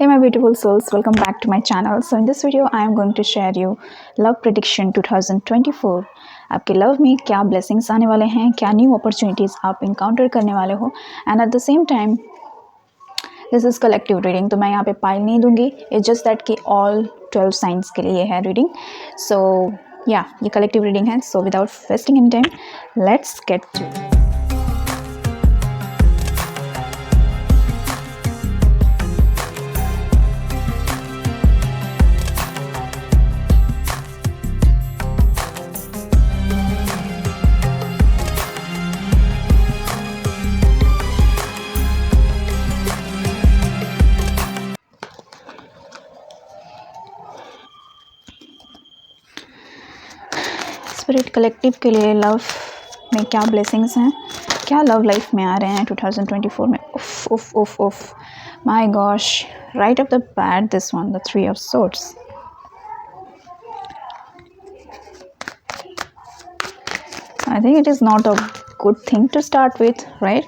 Hey my beautiful souls, welcome back to my channel. So in this video I am going to share you love prediction 2024. आपके love में क्या blessings आने वाले हैं, क्या new opportunities आप encounter करने वाले हो and at the same time this is collective reading. तो मैं यहाँ पे पाइल नहीं दूंगी, इट्स जस्ट दैट कि ऑल 12 साइंस के लिए है रीडिंग. सो या ये कलेक्टिव रीडिंग है. So without wasting any time let's get to. Spirit collective के लिए लव में क्या ब्लेसिंग्स हैं, क्या लव लाइफ में आ रहे हैं 2024 में. उफ उफ उफ उफ my gosh, right of the bat this one, the 3 of swords. I think it is not a good thing to start with, right?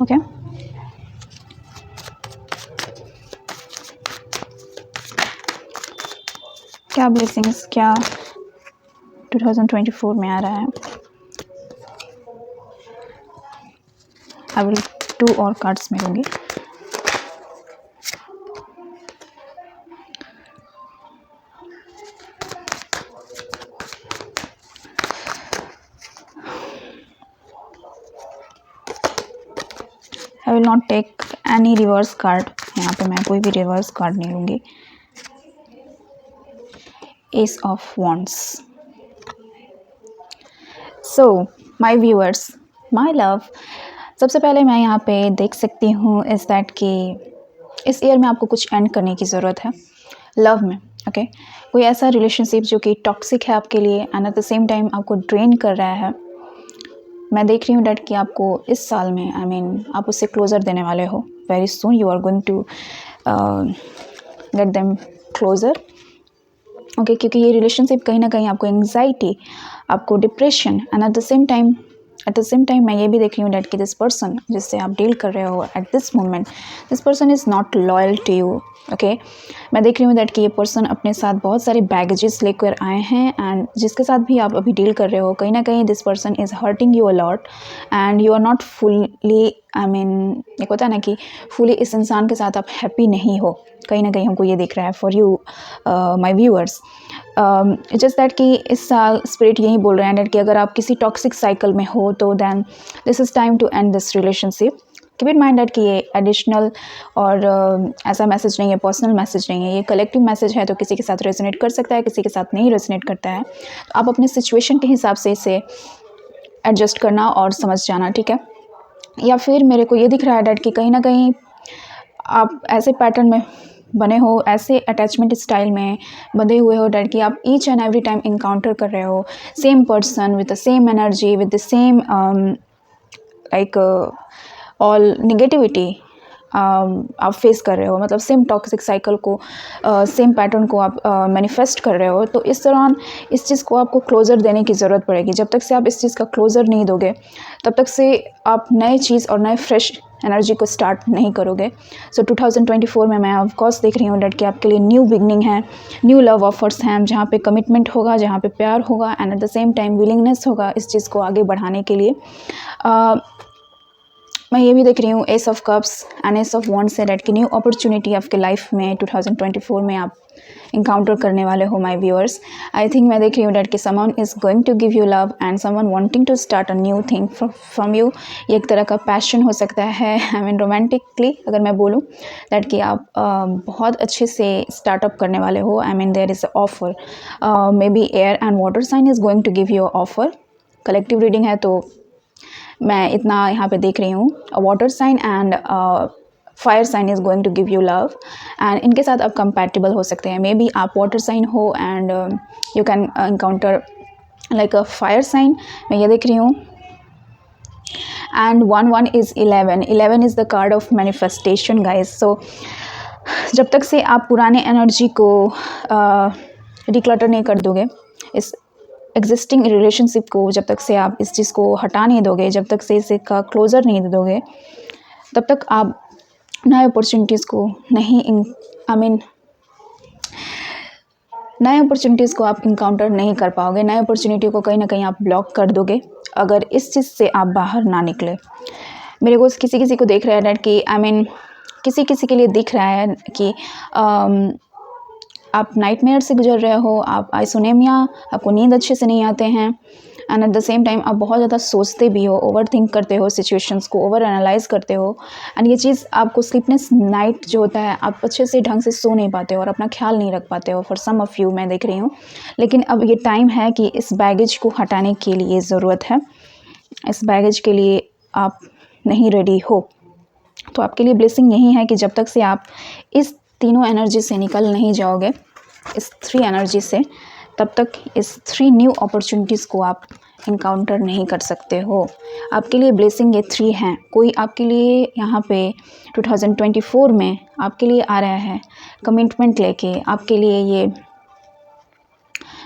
Okay. क्या ब्लेसिंग्स, क्या 2024 में आ रहा है. आई विल 2 और कार्ड्स में लूँगी. I will not take any reverse card. यहाँ पे मैं कोई भी रिवर्स कार्ड नहीं लूँगी. Ace of Wands. So my viewers, my love, सबसे पहले मैं यहाँ पे देख सकती हूँ इस दैट कि इस ईयर में आपको कुछ एंड करने की ज़रूरत है लव में. ओके कोई ऐसा रिलेशनशिप जो कि टॉक्सिक है आपके लिए and at the same time आपको ड्रेन कर रहा है. मैं देख रही हूँ डैट कि आपको इस साल में आप उससे क्लोज़र देने वाले हो. Very soon you are going to get them closure. Okay क्योंकि ये रिलेशनशिप कहीं ना कहीं आपको एंग्जाइटी, आपको depression and at the same time मैं ये भी देख रही हूँ डैट कि दिस पर्सन जिससे आप डील कर रहे हो at this moment, this person is not loyal to you. Okay मैं देख रही हूँ दैट कि ये पर्सन अपने साथ बहुत सारे बैगेजेस लेकर आए हैं एंड जिसके साथ भी आप अभी डील कर रहे हो कहीं ना कहीं this person is hurting you a lot and you are not fully एक होता है ना कि फुली इस इंसान के साथ आप हैप्पी नहीं हो. कहीं ना कहीं हमको ये दिख रहा है for you my viewers. Just that कि इस साल स्पिरिट यही बोल रहे हैं डैट कि अगर आप किसी टॉक्सिक साइकिल में हो तो then this is time to end this relationship. Keep in mind that कि ये एडिशनल और ऐसा मैसेज नहीं है, पर्सनल मैसेज नहीं है, ये कलेक्टिव मैसेज है. तो किसी के साथ रेजोनेट कर सकता है, किसी के साथ नहीं रेजोनेट करता है. तो आप अपने सिचुएशन के हिसाब से इसे एडजस्ट करना और समझ जाना, ठीक है. या फिर मेरे को ये दिख रहा है डैट कि कहीं ना कहीं आप ऐसे पैटर्न में बने हो, ऐसे अटैचमेंट स्टाइल में बंधे हुए हो डैट कि आप each and every time encounter कर रहे हो same person with the same energy, with the same like all negativity आप फेस कर रहे हो. मतलब सेम टॉक्सिक साइकिल को, सेम पैटर्न को आप मैनिफेस्ट कर रहे हो. तो इस दौरान इस चीज़ को आपको क्लोज़र देने की ज़रूरत पड़ेगी. जब तक से आप इस चीज़ का क्लोज़र नहीं दोगे तब तक से आप नए चीज़ और नए फ्रेश एनर्जी को स्टार्ट नहीं करोगे. सो 2024 में मैं ऑफ कोर्स देख रही हूँ डैट कि आपके लिए न्यू बिगनिंग है, न्यू लव ऑफर्स हैं जहाँ पे कमिटमेंट होगा, जहाँ पे प्यार होगा and at the same time willingness होगा इस चीज़ को आगे बढ़ाने के लिए. मैं ये भी देख रही हूँ S of cups and S of wands say that की न्यू अपॉर्चुनिटी आपके लाइफ में 2024 में आप इनकाउंटर करने वाले हो माय व्यूअर्स. आई थिंक मैं देख रही हूँ डैट कि someone is going to give you love and someone wanting to start a new thing from you. ये एक तरह का पैशन हो सकता है. रोमांटिकली अगर मैं बोलूँ डैट कि आप बहुत अच्छे से स्टार्टअप करने वाले हो. There is a offer, maybe air and water sign is going to give you offer. Collective reading है तो मैं इतना यहाँ पे देख रही हूँ. Water sign and fire sign is going to give you love and इनके साथ आप कंपैटिबल हो सकते हैं. मे बी आप वाटर साइन हो and you can encounter like a fire sign. मैं ये देख रही हूँ. And 1 is 11 is the card of manifestation guys. So जब तक से आप पुराने एनर्जी को डिक्लटर नहीं कर दोगे इस एग्जिस्टिंग रिलेशनशिप को जब तक से आप इस चीज़ को हटा नहीं दोगे, जब तक से इसे का क्लोज़र नहीं दे दोगे, तब तक आप नए अपॉर्चुनिटीज़ को नहीं नए अपॉर्चुनिटीज़ को आप इनकाउंटर नहीं कर पाओगे। नए अपॉर्चुनिटी को कहीं ना कहीं आप ब्लॉक कर दोगे अगर इस चीज़ से आप बाहर ना निकले। मेरे को किसी किसी को देख रहा है डैट कि किसी किसी के लिए दिख रहा है कि आप नाइटमेयर से गुजर रहे हो, आप आइसोनेमिया, आपको नींद अच्छे से नहीं आते हैं, and at the same time आप बहुत ज़्यादा सोचते भी हो, ओवर थिंक करते हो, सिचुएशंस को ओवर एनालाइज करते हो, एंड ये चीज़ आपको स्लीपनेस नाइट जो होता है, आप अच्छे से ढंग से सो नहीं पाते हो और अपना ख्याल नहीं रख पाते हो। फॉर सम ऑफ यू मैं देख रही हूँ, लेकिन अब ये टाइम है कि इस बैगेज को हटाने के लिए ज़रूरत है। इस बैगेज के लिए आप नहीं रेडी हो, तो आपके लिए ब्लेसिंग यही है कि जब तक से आप इस तीनों एनर्जी से निकल नहीं जाओगे, इस 3 एनर्जी से, तब तक इस 3 न्यू अपॉर्चुनिटीज़ को आप इनकाउंटर नहीं कर सकते हो। आपके लिए ब्लेसिंग ये 3 हैं। कोई आपके लिए यहाँ पे 2024 में आपके लिए आ रहा है कमिटमेंट लेके, आपके लिए ये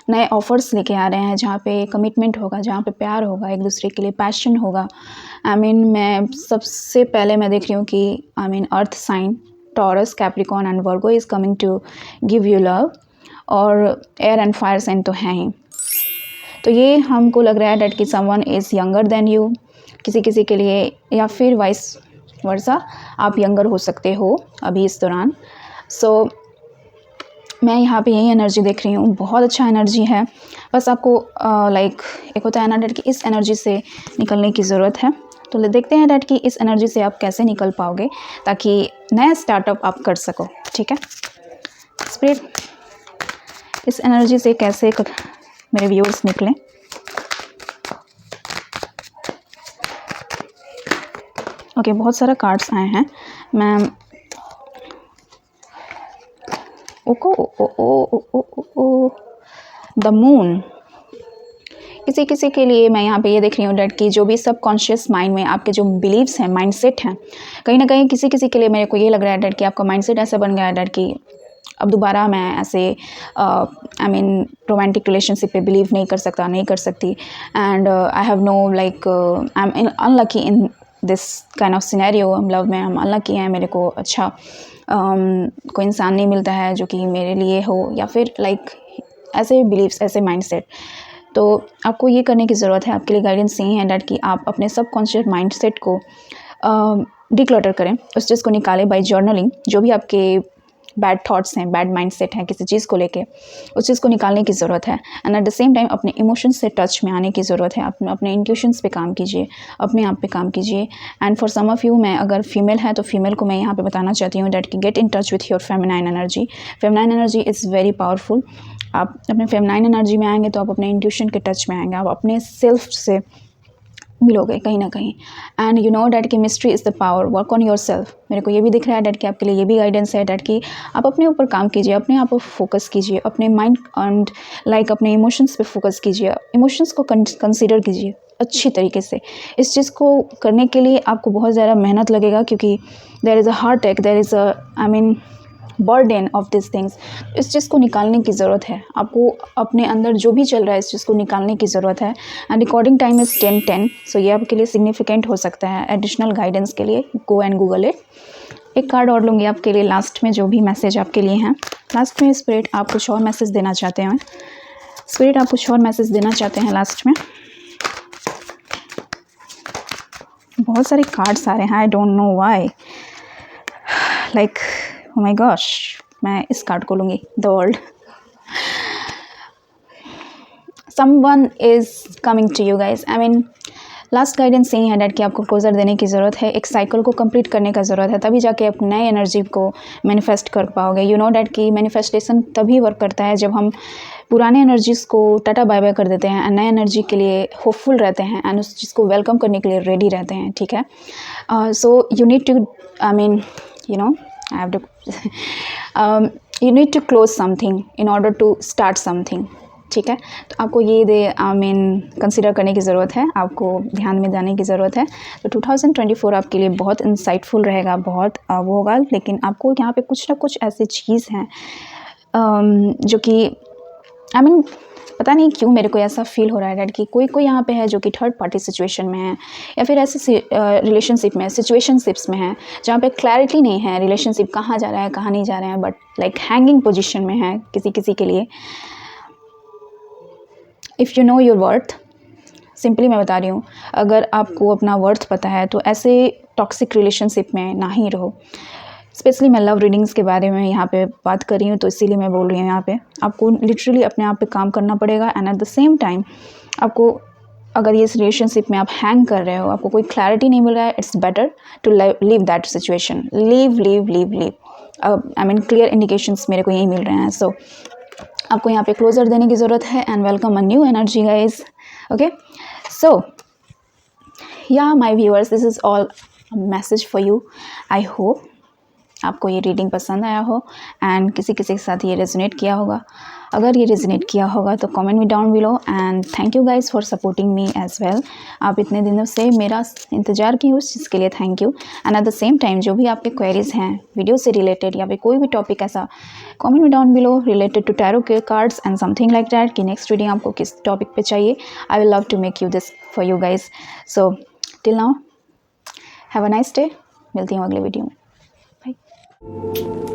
नए ऑफ़र्स लेके आ रहे हैं जहाँ पे कमिटमेंट होगा, जहाँ पे प्यार होगा, एक दूसरे के लिए पैशन होगा। मैं सबसे पहले मैं देख रही हूँ कि earth sign Taurus, Capricorn and Virgo is coming to give you love, और एयर एंड फायर साइन तो हैं ही। तो ये हमको लग रहा है डैट कि someone is younger than you, किसी किसी के लिए, या फिर वाइस वर्सा आप यंगर हो सकते हो अभी इस दौरान। सो मैं यहाँ पे यही एनर्जी देख रही हूँ, बहुत अच्छा एनर्जी है। बस आपको एक होता है ना डैट कि इस एनर्जी से निकलने की ज़रूरत है। तो देखते हैं डैट कि इस एनर्जी से आप कैसे निकल पाओगे ताकि नया स्टार्टअप आप कर सको। ठीक है स्पिरिट, इस एनर्जी से कैसे मेरे व्यूअर्स निकलें। ओके, बहुत सारा कार्ड्स आए हैं। मैं द मून, किसी किसी के लिए मैं यहाँ पे ये देख रही हूँ डैट कि जो भी सबकॉन्शियस माइंड में आपके जो बिलीव्स हैं, माइंडसेट हैं, कहीं ना कहीं किसी किसी के लिए मेरे को ये लग रहा है डैट कि आपका माइंडसेट ऐसा बन गया है डैट कि अब दोबारा मैं ऐसे रोमांटिक रिलेशनशिप पे बिलीव नहीं कर सकती, and I have know like I am unlucky in this kind of scenario. Love में हम अनलकी हैं, मेरे को अच्छा कोई इंसान नहीं मिलता है जो कि मेरे लिए हो, या फिर ऐसे बिलीव्स, ऐसे माइंडसेट। तो आपको ये करने की ज़रूरत है, आपके लिए गाइडेंस यही है डैट कि आप अपने सबकॉन्शियस माइंडसेट को डिक्लटर करें, उस चीज़ को निकालें बाय जर्नलिंग। जो भी आपके बैड थॉट्स हैं, बैड माइंडसेट हैं किसी चीज़ को लेके, उस चीज़ को निकालने की ज़रूरत है। And at the same time अपने इमोशंस से टच में आने की ज़रूरत है। अपने इंट्यूशंस पे काम कीजिए, अपने आप पे काम कीजिए। And for some of you, मैं अगर फीमेल है तो फीमेल को मैं यहाँ पे बताना चाहती हूँ डैट कि get in touch with your feminine energy. Feminine energy is very powerful. आप अपने फेमिनाइन एनर्जी में आएंगे तो आप अपने इंट्यूशन के टच में आएंगे, आप अपने सेल्फ से मिलोगे कहीं ना कहीं। एंड यू नो डैट कि mystery is the power, work on your self. मेरे को ये भी दिख रहा है डैट कि आपके लिए ये भी गाइडेंस है डैट कि आप अपने ऊपर काम कीजिए, अपने आप पर फोकस कीजिए, अपने माइंड एंड अपने इमोशंस पे फोकस कीजिए, इमोशंस को कंसीडर कीजिए अच्छी तरीके से। इस चीज़ को करने के लिए आपको बहुत ज़्यादा मेहनत लगेगा, क्योंकि there is a heart attack, there is a burden of this things. इस चीज़ को निकालने की ज़रूरत है आपको, अपने अंदर जो भी चल रहा है इस चीज़ को निकालने की ज़रूरत है। एंड रिकॉर्डिंग टाइम इज़ 10:10, सो ये आपके लिए सिग्निफिकेंट हो सकता है। एडिशनल गाइडेंस के लिए गो एंड गूगल इट। एक कार्ड और लूँगी आपके लिए लास्ट में, जो भी मैसेज आपके लिए हैं लास्ट में। स्पिरिट आप कुछ और मैसेज देना चाहते हैं, स्पिरिट आप कुछ और मैसेज देना चाहते हैं लास्ट में। बहुत सारे कार्ड्स आ रहे हैं, I don't know why, oh my gosh, मैं इस कार्ड को लूँगी, the world. Someone is coming to you guys. Last guidance यही है डैट कि आपको क्लोजर देने की ज़रूरत है, एक साइकिल को कंप्लीट करने का ज़रूरत है, तभी जाके आप नए एनर्जी को मैनिफेस्ट कर पाओगे। यू नो डैट कि मैनिफेस्टेशन तभी वर्क करता है जब हम पुराने एनर्जीज़ को टाटा बाय बाय कर देते हैं एंड नए एनर्जी के लिए होपफुल रहते हैं एंड उस चीज़ को वेलकम करने के लिए रेडी रहते हैं। ठीक है, so you need to I have to you need to close something in order to start something। ठीक है, तो आपको ये कंसिडर करने की ज़रूरत है, आपको ध्यान में जाने की ज़रूरत है। तो 2024 आपके लिए बहुत इंसाइटफुल रहेगा, बहुत वो होगा, लेकिन आपको यहाँ पे कुछ ना कुछ ऐसी चीज़ हैं जो कि पता पता नहीं क्यों मेरे को ऐसा फील हो रहा है डैट कि कोई कोई यहाँ पे है जो कि थर्ड पार्टी सिचुएशन में है, या फिर ऐसे रिलेशनशिप में, सिचुएशनशिप्स में है जहाँ पे क्लैरिटी नहीं है रिलेशनशिप कहाँ जा रहा है कहाँ नहीं जा रहा है, बट लाइक हैंगिंग पोजिशन में है किसी किसी के लिए। If you know your worth, simply मैं बता रही हूँ, अगर आपको अपना वर्थ पता है तो ऐसे टॉक्सिक रिलेशनशिप में ना ही रहो। स्पेशली मैं लव रीडिंग्स के बारे में यहाँ पे बात कर रही हूँ, तो इसीलिए मैं बोल रही हूँ यहाँ पे आपको लिटरली अपने आप पे काम करना पड़ेगा। And at the same time आपको, अगर ये इस रिलेशनशिप में आप हैंग कर रहे हो, आपको कोई क्लैरिटी नहीं मिल रहा है, it's better to leave that situation, leave leave leave leave. I mean clear indications मेरे को यही मिल रहे हैं। सो आपको यहाँ पे क्लोजर देने की ज़रूरत है and welcome a new energy guys. Okay, so yeah my viewers, this is all message for you. I hope आपको ये रीडिंग पसंद आया हो एंड किसी किसी के साथ ये रेजोनेट किया होगा। अगर ये रेजोनेट किया होगा तो comment me down below and thank you guys for supporting me as well. आप इतने दिनों से मेरा इंतज़ार की उस चीज़ के लिए thank you. And at the same time जो भी आपके क्वेरीज हैं वीडियो से रिलेटेड या फिर कोई भी टॉपिक ऐसा, comment me down below related to tarot के cards and something like that कि नेक्स्ट रीडिंग आपको किस टॉपिक पे चाहिए। I will love to make you this for you guys. So till now have a nice day, मिलती हूँ अगले video में। Bye.